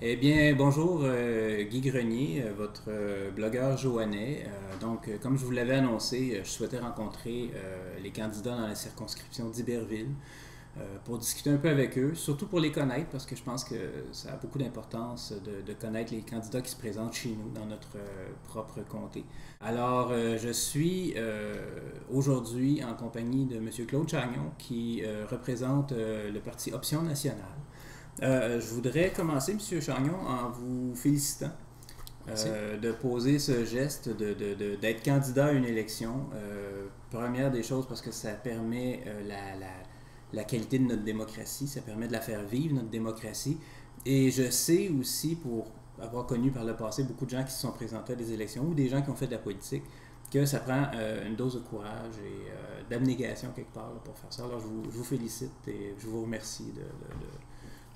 Eh bien, bonjour Guy Grenier, votre blogueur joannais. Comme je vous l'avais annoncé, je souhaitais rencontrer les candidats dans la circonscription d'Iberville pour discuter un peu avec eux, surtout pour les connaître, parce que je pense que ça a beaucoup d'importance de connaître les candidats qui se présentent chez nous, dans notre propre comté. Alors, je suis aujourd'hui en compagnie de M. Claude Chagnon, qui représente le parti Option nationale. Je voudrais commencer, M. Chagnon, en vous félicitant de poser ce geste d'être candidat à une élection. Première des choses, parce que ça permet la qualité de notre démocratie, ça permet de la faire vivre, notre démocratie. Et je sais aussi, pour avoir connu par le passé beaucoup de gens qui se sont présentés à des élections ou des gens qui ont fait de la politique, que ça prend une dose de courage et d'abnégation quelque part là, pour faire ça. Alors je vous félicite et je vous remercie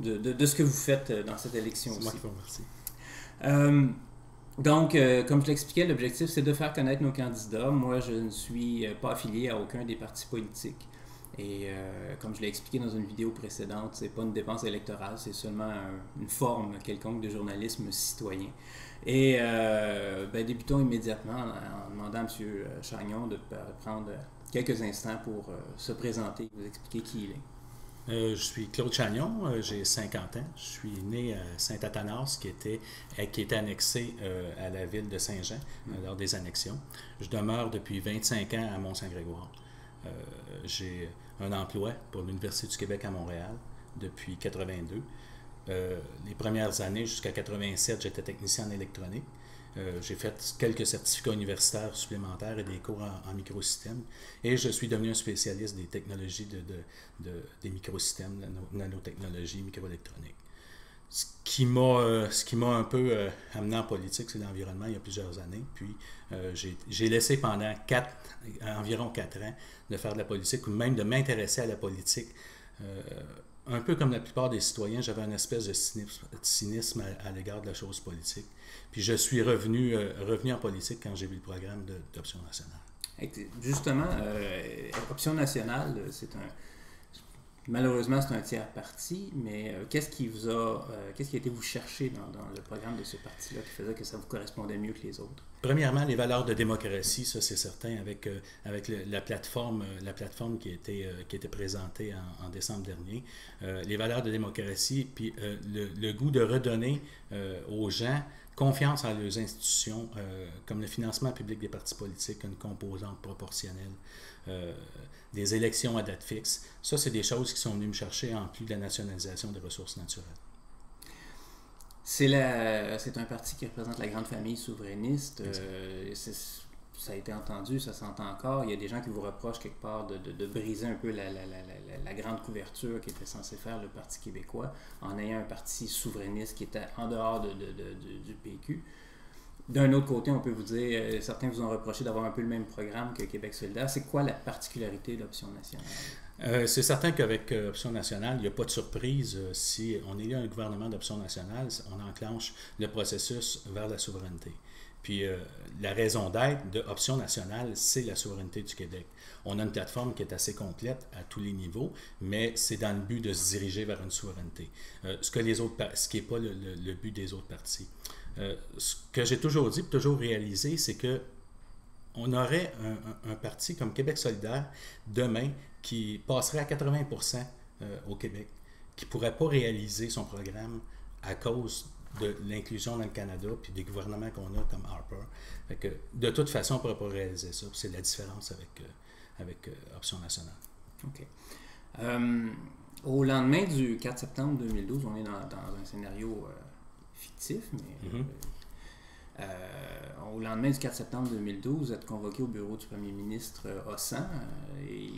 de ce que vous faites dans cette élection aussi. C'est moi qui vous remercie. Comme je l'expliquais, l'objectif, c'est de faire connaître nos candidats. Moi, je ne suis pas affilié à aucun des partis politiques. Et comme je l'ai expliqué dans une vidéo précédente, c'est pas une dépense électorale, c'est seulement une forme quelconque de journalisme citoyen. Et débutons immédiatement en demandant à M. Chagnon de prendre quelques instants pour se présenter et vous expliquer qui il est. Je suis Claude Chagnon, j'ai 50 ans. Je suis né à Saint-Athanas, qui était annexé à la ville de Saint-Jean lors des annexions. Je demeure depuis 25 ans à Mont-Saint-Grégoire. J'ai un emploi pour l'Université du Québec à Montréal depuis 1982. Les premières années, jusqu'à 1987, j'étais technicien en électronique. J'ai fait quelques certificats universitaires supplémentaires et des cours en microsystèmes. Et je suis devenu un spécialiste des technologies des microsystèmes, nanotechnologie, microélectronique. Ce qui m'a un peu amené en politique, c'est l'environnement il y a plusieurs années. Puis j'ai laissé pendant environ 4 ans de faire de la politique ou même de m'intéresser à la politique. Un peu comme la plupart des citoyens, j'avais une espèce de cynisme à l'égard de la chose politique. Puis je suis revenu en politique quand j'ai vu le programme d'Option nationale. Justement, Option nationale, malheureusement, c'est un tiers parti, mais qu'est-ce qui a été vous chercher dans le programme de ce parti-là qui faisait que ça vous correspondait mieux que les autres? Premièrement, les valeurs de démocratie, ça c'est certain, avec la plateforme qui a été présentée en décembre dernier. Les valeurs de démocratie, puis le goût de redonner aux gens confiance en leurs institutions, comme le financement public des partis politiques, une composante proportionnelle, des élections à date fixe. Ça, c'est des choses qui sont venues me chercher en plus de la nationalisation des ressources naturelles. C'est un parti qui représente la grande famille souverainiste. Ça a été entendu, ça s'entend encore. Il y a des gens qui vous reprochent quelque part de briser un peu la grande couverture qui était censée faire le Parti québécois en ayant un parti souverainiste qui était en dehors du PQ. D'un autre côté, on peut vous dire, certains vous ont reproché d'avoir un peu le même programme que Québec solidaire. C'est quoi la particularité de l'Option nationale? C'est certain qu'avec Option nationale, il n'y a pas de surprise. Si on élit un gouvernement d'Option nationale, on enclenche le processus vers la souveraineté. Puis la raison d'être de Option nationale, c'est la souveraineté du Québec. On a une plateforme qui est assez complète à tous les niveaux, mais c'est dans le but de se diriger vers une souveraineté. Ce qui n'est pas le but des autres partis. Ce que j'ai toujours dit et toujours réalisé, c'est que on aurait un parti comme Québec solidaire demain qui passerait à 80% au Québec, qui ne pourrait pas réaliser son programme à cause de l'inclusion dans le Canada puis des gouvernements qu'on a comme Harper. Fait que, de toute façon, on ne pourrait pas réaliser ça. C'est la différence avec Option nationale. OK. Au lendemain du 4 septembre 2012, on est dans un scénario fictif, mais au lendemain du 4 septembre 2012, vous êtes convoqué au bureau du premier ministre Hossan et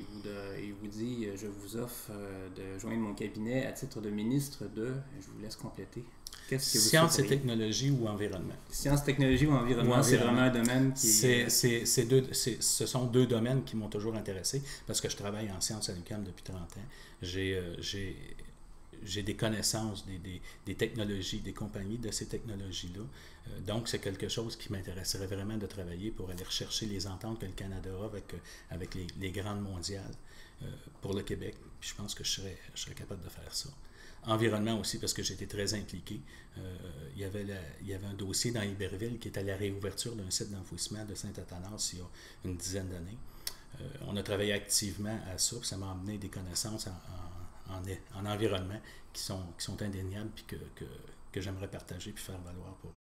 il vous dit « Je vous offre de joindre mon cabinet à titre de ministre de... » Je vous laisse compléter. Sciences et technologies ou environnement. Sciences, technologies ou environnement, c'est vraiment un domaine qui... Ce sont deux domaines qui m'ont toujours intéressé parce que je travaille en sciences à l'UQAM depuis 30 ans. J'ai des connaissances des technologies, des compagnies de ces technologies-là. Donc, c'est quelque chose qui m'intéresserait vraiment de travailler pour aller rechercher les ententes que le Canada a avec les grandes mondiales pour le Québec. Puis je pense que je serais capable de faire ça. environnement aussi, parce que j'ai été très impliqué. Il y avait un dossier dans Iberville qui était à la réouverture d'un site d'enfouissement de Saint-Athanas il y a une dizaine d'années. On a travaillé activement à ça, puis ça m'a amené des connaissances en environnement qui sont indéniables, puis que j'aimerais partager puis faire valoir pour